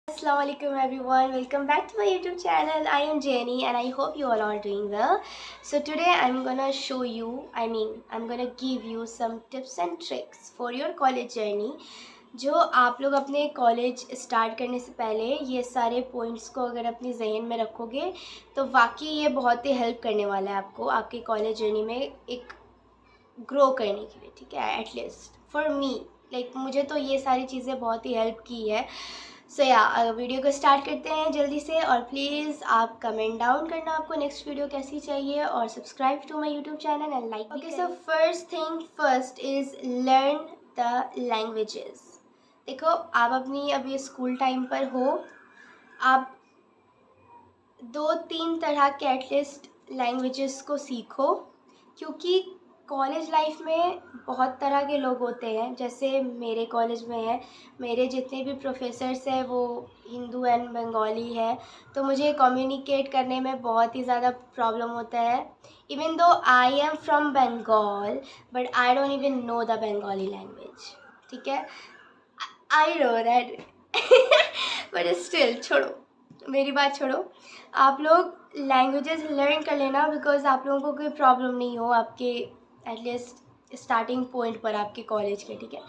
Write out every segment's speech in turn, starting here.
Assalamualaikum everyone, welcome back to my YouTube channel. I am Jenny and I hope you all are doing well. So today I'm gonna show you, I'm gonna give you some tips and tricks for your college journey. जो आप लोग अपने college start करने से पहले ये सारे points को अगर अपने जहन में रखोगे तो वाकई ये बहुत ही हेल्प करने वाला है आपको आपके कॉलेज जर्नी में एक ग्रो करने के लिए, ठीक है। एटलीस्ट फॉर मी, लाइक मुझे तो ये सारी चीज़ें बहुत ही हेल्प की है। सो या वीडियो को स्टार्ट करते हैं जल्दी से, और प्लीज़ आप कमेंट डाउन करना आपको नेक्स्ट वीडियो कैसी चाहिए, और subscribe to my YouTube channel and like. Okay, so first thing first is learn the languages. देखो, आप अपनी अभी स्कूल टाइम पर हो, आप 2-3 तरह के एटलीस्ट लैंग्वेजेस को सीखो, क्योंकि कॉलेज लाइफ में बहुत तरह के लोग होते हैं। जैसे मेरे कॉलेज में है, मेरे जितने भी प्रोफेसर्स हैं वो हिंदू एंड बंगाली है, तो मुझे कम्युनिकेट करने में बहुत ही ज़्यादा प्रॉब्लम होता है। Even though I am from Bengal, but I don't even know the Bengali language, ठीक है। I know that but still छोड़ो, मेरी बात छोड़ो। आप लोग लैंग्वेजेस लर्न कर लेना, बिकॉज आप लोगों को कोई प्रॉब्लम नहीं हो आपके एटलीस्ट स्टार्टिंग पॉइंट पर आपके कॉलेज के, ठीक है।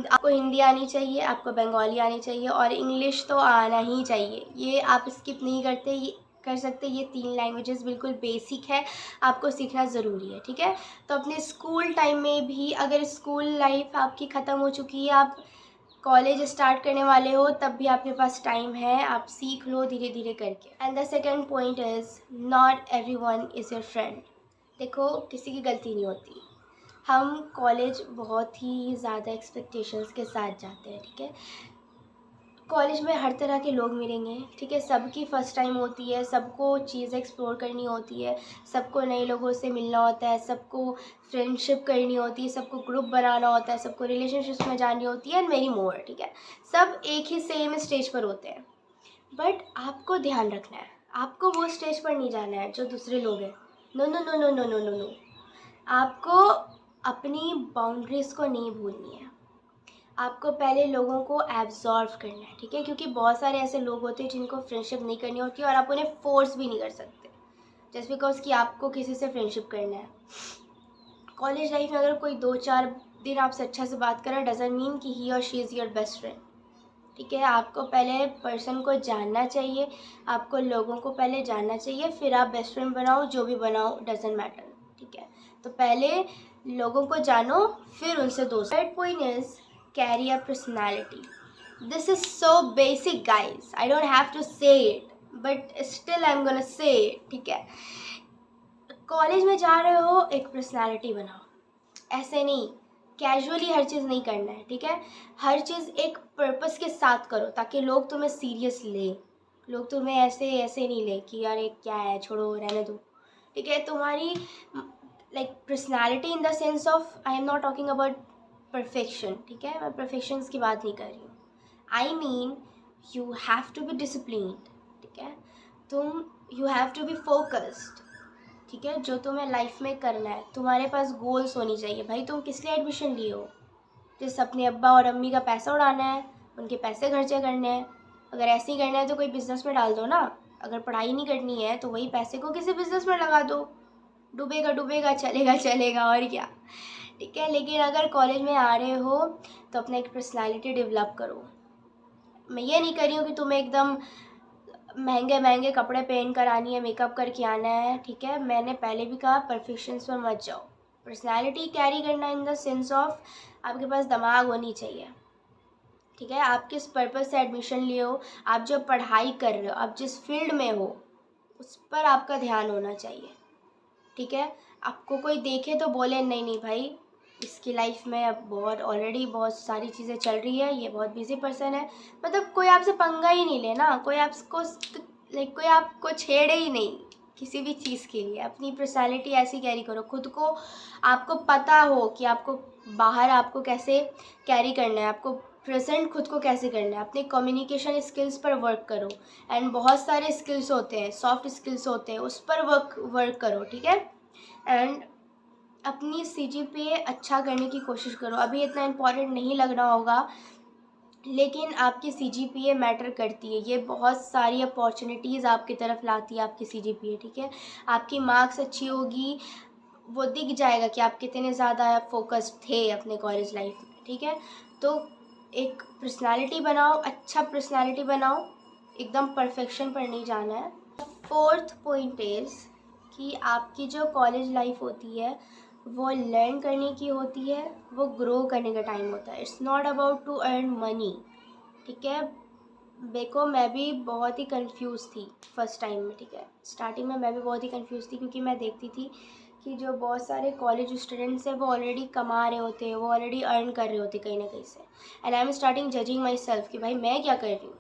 आपको हिंदी आनी चाहिए, आपको बंगाली आनी चाहिए, और इंग्लिश तो आना ही चाहिए। ये आप स्किप नहीं करते, ये कर सकते। ये 3 लैंग्वेजेस बिल्कुल बेसिक है, आपको सीखना ज़रूरी है, ठीक है। तो अपने स्कूल टाइम में भी, अगर स्कूल लाइफ आपकी ख़त्म हो चुकी है, आप कॉलेज स्टार्ट करने वाले हो, तब भी आपके पास टाइम है, आप सीख लो धीरे धीरे करके। And the second point is not everyone is your friend. देखो, किसी की गलती नहीं होती। हम कॉलेज बहुत ही ज़्यादा एक्सपेक्टेशंस के साथ जाते हैं, ठीक है। कॉलेज में हर तरह के लोग मिलेंगे, ठीक है। सबकी फ़र्स्ट टाइम होती है, सबको चीज़ एक्सप्लोर करनी होती है, सबको नए लोगों से मिलना होता है, सबको फ्रेंडशिप करनी होती है, सबको ग्रुप बनाना होता है, सबको रिलेशनशिप्स में जानी होती है, एंड मेरी मोर, ठीक है। सब एक ही सेम स्टेज पर होते हैं, बट आपको ध्यान रखना है, आपको वो स्टेज पर नहीं जाना है जो दूसरे लोग हैं। No no no no no no no no, आपको अपनी बाउंड्रीज़ को नहीं भूलनी है। आपको पहले लोगों को एब्जॉर्व करना है, ठीक है, क्योंकि बहुत सारे ऐसे लोग होते हैं जिनको फ्रेंडशिप नहीं करनी होती, और आप उन्हें फोर्स भी नहीं कर सकते जस्ट बिकॉज कि आपको किसी से फ्रेंडशिप करना है। कॉलेज लाइफ में अगर कोई 2-4 दिन आपसे अच्छा से बात कर रहा है, डजंट मीन कि ही और she is your best friend, ठीक है। आपको पहले पर्सन को जानना चाहिए, आपको लोगों को पहले जानना चाहिए, फिर आप बेस्ट फ्रेंड बनाओ, जो भी बनाओ, डजेंट मैटर, ठीक है। तो पहले लोगों को जानो, फिर उनसे दोस्त। Third point is carry a personality. This is so basic guys, I don't have to say it, but still I am gonna say it, ठीक है। कॉलेज में जा रहे हो, एक पर्सनैलिटी बनाओ। ऐसे नहीं, कैजुअली हर चीज़ नहीं करना है, ठीक है। हर चीज़ एक पर्पस के साथ करो, ताकि लोग तुम्हें सीरियस ले। लोग तुम्हें ऐसे ऐसे नहीं ले कि यार ये क्या है, छोड़ो, रहने दो, ठीक है। तुम्हारी like personality in the sense of, I am not talking about perfection, ठीक है। मैं परफेक्शंस की बात नहीं कर रही हूँ। I mean you have to be disciplined, ठीक है। तुम you have to be focused, ठीक है। जो तुम्हें लाइफ में करना है, तुम्हारे पास गोल्स होनी चाहिए। भाई, तुम किस लिए एडमिशन लिए हो? जिस अपने अब्बा और अम्मी का पैसा उड़ाना है, उनके पैसे खर्चे करने हैं? अगर ऐसे ही करना है तो कोई बिज़नेस में डाल दो ना। अगर पढ़ाई नहीं करनी है तो वही पैसे को किसी बिज़नेस में लगा दो, डूबेगा डूबेगा, चलेगा चलेगा, और क्या, ठीक है। लेकिन अगर कॉलेज में आ रहे हो तो अपना एक पर्सनैलिटी डेवलप करो। मैं ये नहीं कर रही हूँ कि तुम्हें एकदम महंगे महंगे कपड़े पहन कर आनी है, मेकअप करके आना है, ठीक है। मैंने पहले भी कहा, परफेक्शंस पर मत जाओ। पर्सनैलिटी कैरी करना इन द सेंस ऑफ आपके पास दिमाग होनी चाहिए, ठीक है। आप किस पर्पज़ से एडमिशन लिए हो, आप जो पढ़ाई कर रहे हो, आप जिस फील्ड में हो, उस पर आपका ध्यान होना चाहिए, ठीक है। आपको कोई देखे तो बोले नहीं नहीं भाई, इसकी लाइफ में अब बहुत ऑलरेडी बहुत सारी चीज़ें चल रही है, ये बहुत बिजी पर्सन है, मतलब कोई आपसे पंगा ही नहीं लेना, कोई आपको लाइक कोई आपको छेड़े ही नहीं किसी भी चीज़ के लिए। अपनी पर्सनैलिटी ऐसी कैरी करो, खुद को आपको पता हो कि आपको बाहर आपको कैसे कैरी करना है, आपको प्रेजेंट खुद को कैसे करना है। अपने कम्युनिकेशन स्किल्स पर वर्क करो, एंड बहुत सारे स्किल्स होते हैं, सॉफ्ट स्किल्स होते हैं, उस पर वर्क करो, ठीक है। एंड अपनी CGPA अच्छा करने की कोशिश करो। अभी इतना इम्पॉर्टेंट नहीं लग रहा होगा, लेकिन आपकी सीजीपीए मैटर करती है, ये बहुत सारी अपॉर्चुनिटीज़ आपकी तरफ लाती है आपकी सीजीपीए, ठीक है। आपकी मार्क्स अच्छी होगी, वो दिख जाएगा कि आप कितने ज़्यादा फोकस्ड थे अपने कॉलेज लाइफ में, ठीक है। तो एक पर्सनालिटी बनाओ, अच्छा पर्सनालिटी बनाओ, एकदम परफेक्शन पर नहीं जाना है। फोर्थ पॉइंट इज़ कि आपकी जो कॉलेज लाइफ होती है वो लर्न करने की होती है, वो ग्रो करने का टाइम होता है। It's not about to earn money, ठीक है। देखो, मैं भी बहुत ही कंफ्यूज थी फर्स्ट टाइम में, ठीक है। स्टार्टिंग में मैं भी बहुत ही कंफ्यूज थी, क्योंकि मैं देखती थी कि जो बहुत सारे कॉलेज स्टूडेंट्स हैं वो ऑलरेडी कमा रहे होते हैं, वो ऑलरेडी अर्न कर रहे होते कहीं ना कहीं से, and I am starting judging my self कि भाई मैं क्या कर रही हूँ।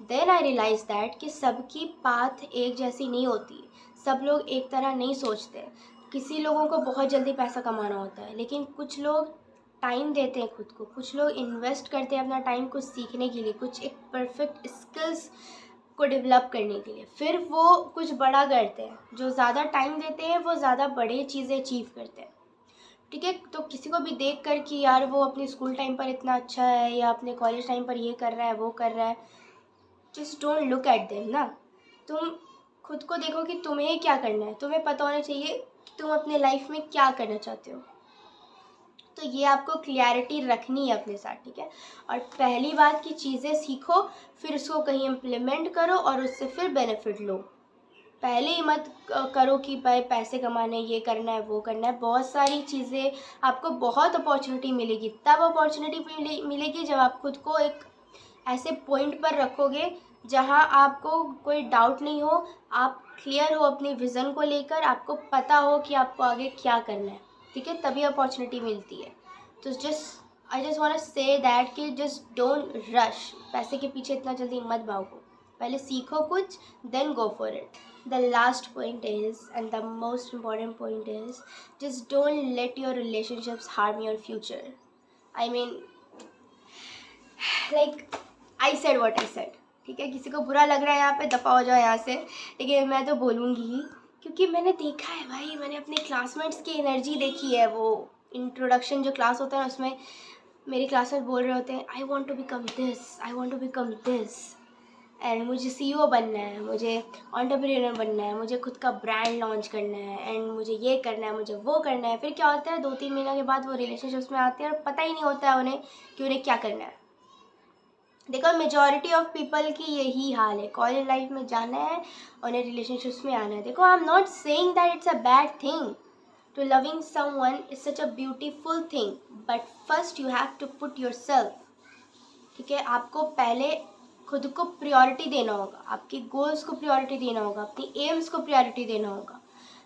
देन आई रियलाइज दैट कि सबकी पाथ एक जैसी नहीं होती, सब लोग एक तरह नहीं सोचते। किसी लोगों को बहुत जल्दी पैसा कमाना होता है, लेकिन कुछ लोग टाइम देते हैं खुद को, कुछ लोग इन्वेस्ट करते हैं अपना टाइम कुछ सीखने के लिए, कुछ एक परफेक्ट स्किल्स को डेवलप करने के लिए, फिर वो कुछ बड़ा करते हैं। जो ज़्यादा टाइम देते हैं वो ज़्यादा बड़ी चीज़ें अचीव करते हैं, ठीक है। तो किसी को भी देख कर कि यार वो अपने स्कूल टाइम पर इतना अच्छा है या अपने कॉलेज टाइम पर ये कर रहा है वो कर रहा है, just don't look at them ना। तुम खुद को देखो कि तुम्हें क्या करना है, तुम्हें पता होना चाहिए कि तुम अपने लाइफ में क्या करना चाहते हो। तो ये आपको क्लियरिटी रखनी है अपने साथ, ठीक है। और पहली बात कि चीज़ें सीखो, फिर उसको कहीं इम्प्लीमेंट करो और उससे फिर बेनिफिट लो। पहले ही मत करो कि भाई पैसे कमाने, ये करना है वो करना है। बहुत सारी चीज़ें, आपको बहुत अपॉर्चुनिटी मिलेगी, तब अपॉर्चुनिटी मिलेगी जब आप खुद को एक ऐसे पॉइंट पर रखोगे जहां आपको कोई डाउट नहीं हो, आप क्लियर हो अपनी विज़न को लेकर, आपको पता हो कि आपको आगे क्या करना है, ठीक है। तभी अपॉर्चुनिटी मिलती है। तो I just want to say that कि जस्ट डोंट रश, पैसे के पीछे इतना जल्दी मत भागो, पहले सीखो कुछ, then go for it. The last point is, and the most important point is, just don't let your relationships harm your future. I mean, like I said what I said, ठीक है। किसी को बुरा लग रहा है यहाँ पे, दफ़ा हो जाओ यहाँ से, लेकिन मैं तो बोलूँगी ही, क्योंकि मैंने देखा है भाई, मैंने अपने क्लासमेट्स की एनर्जी देखी है। वो इंट्रोडक्शन जो क्लास होता है ना, उसमें मेरे क्लासमेट बोल रहे होते हैं, I want to become this, I want to become this, and मुझे सीईओ बनना है, मुझे एंटरप्रेन्योर बनना है, मुझे खुद का ब्रांड लॉन्च करना है, एंड मुझे ये करना है, मुझे वो करना है। फिर क्या होता है, 2-3 महीने के बाद वो रिलेशनशिप्स में आते हैं और पता ही नहीं होता है उन्हें कि उन्हें क्या करना है। देखो, मेजॉरिटी ऑफ पीपल की यही हाल है, कॉलेज लाइफ में जाना है, उन्हें रिलेशनशिप्स में आना है। देखो, I am not saying that it's a bad thing, to loving someone is such a beautiful thing, but first you have to put yourself, ठीक है। आपको पहले खुद को प्रायोरिटी देना होगा, आपके गोल्स को प्रायोरिटी देना होगा, अपनी एम्स को प्रायोरिटी देना होगा,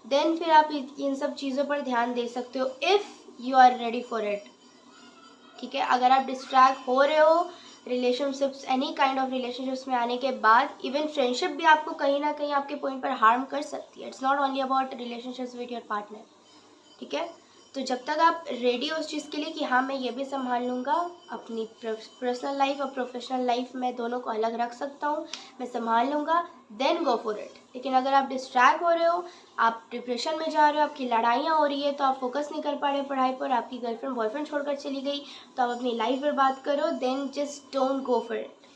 देन फिर आप इन सब चीज़ों पर ध्यान दे सकते हो, if you are ready for it, ठीक है। अगर आप डिस्ट्रैक्ट हो रहे हो relationships, any kind of relationships में आने के बाद, इवन फ्रेंडशिप भी आपको कहीं ना कहीं आपके पॉइंट पर हार्म कर सकती है। It's not only about relationships with your partner, ठीक है। तो जब तक आप रेडी हो उस चीज़ के लिए कि हाँ मैं ये भी संभाल लूँगा, अपनी पर्सनल लाइफ और प्रोफेशनल लाइफ में दोनों को अलग रख सकता हूँ, मैं संभाल लूँगा, देन गो फॉर इट। लेकिन अगर आप डिस्ट्रैक्ट हो रहे हो, आप डिप्रेशन में जा रहे हो, आपकी लड़ाइयाँ हो रही है, तो आप फोकस नहीं कर पा रहे पढ़ाई पर, आपकी गर्लफ्रेंड बॉयफ्रेंड छोड़कर चली गई, तो आप अपनी लाइफ बर्बाद करो, then just don't go for it.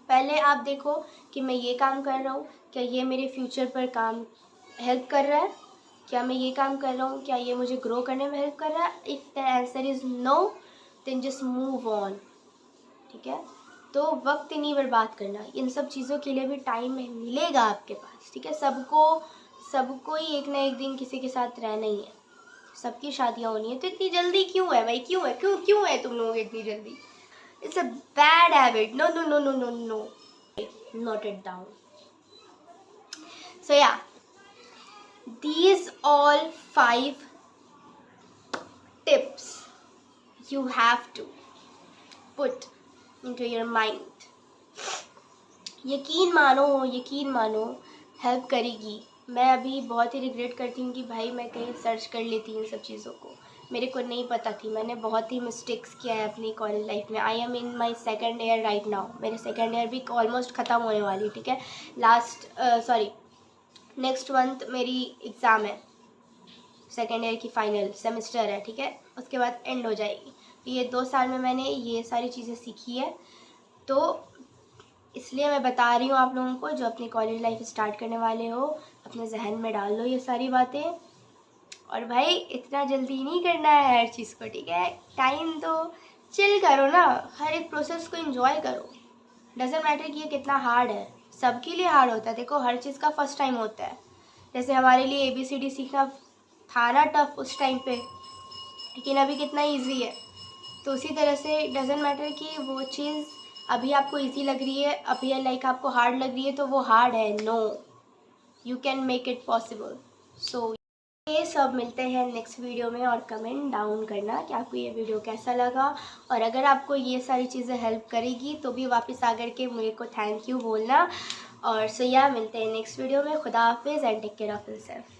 पहले आप देखो कि मैं ये काम कर रहा हूँ, क्या ये मेरे फ्यूचर पर काम हेल्प कर रहा है, क्या मैं ये काम कर रहा हूँ, क्या ये मुझे ग्रो करने में हेल्प कर रहा है। If the answer is no, then just move on, ठीक है। तो वक्त नहीं बर्बाद करना, इन सब चीज़ों के लिए भी टाइम मिलेगा आपके पास, ठीक है। सबको ही एक ना एक दिन किसी के साथ रहना ही है, सबकी शादियाँ होनी है, तो इतनी जल्दी क्यों है भाई, क्यों है तुम लोग इतनी जल्दी। It's a bad habit, no no no no no no, note it down. So yeah, these all 5 tips you have to put into your mind. यकीन मानो हेल्प करेगी। मैं अभी बहुत ही रिग्रेट करती हूँ कि भाई मैं कहीं सर्च कर लेती इन सब चीज़ों को, मेरे को नहीं पता थी, मैंने बहुत ही मिस्टेक्स किया है अपनी कॉलेज लाइफ में। I am in my second year right now, मेरे सेकेंड ईयर भी ऑलमोस्ट ख़त्म होने वाली, ठीक है। नेक्स्ट मंथ मेरी एग्ज़ाम है, सेकेंड ईयर की फाइनल सेमेस्टर है, ठीक है, उसके बाद एंड हो जाएगी। ये 2 साल में मैंने ये सारी चीज़ें सीखी है, तो इसलिए मैं बता रही हूँ आप लोगों को, जो अपनी कॉलेज लाइफ स्टार्ट करने वाले हो, अपने जहन में डाल लो ये सारी बातें। और भाई इतना जल्दी नहीं करना है हर चीज़ को, ठीक है? टाइम दो, चिल करो ना, हर एक प्रोसेस को एंजॉय करो। डजेंट मैटर कि ये कितना हार्ड है, सबके लिए हार्ड होता है। देखो, हर चीज़ का फर्स्ट टाइम होता है। जैसे हमारे लिए ABCD सीखना था ना टफ उस टाइम पे, लेकिन अभी कितना ईजी है। तो उसी तरह से डजेंट मैटर कि वो चीज़ अभी आपको ईजी लग रही है, अभी लाइक आपको हार्ड लग रही है, तो वो हार्ड है। No, you can make it possible. So ये सब मिलते हैं नेक्स्ट वीडियो में, और कमेंट डाउन करना कि आपको ये वीडियो कैसा लगा। और अगर आपको ये सारी चीज़ें हेल्प करेगी तो भी वापस आकर के मुझे को थैंक यू बोलना। और सो या मिलते हैं नेक्स्ट वीडियो में। खुदा हाफिज़ and take care of yourself.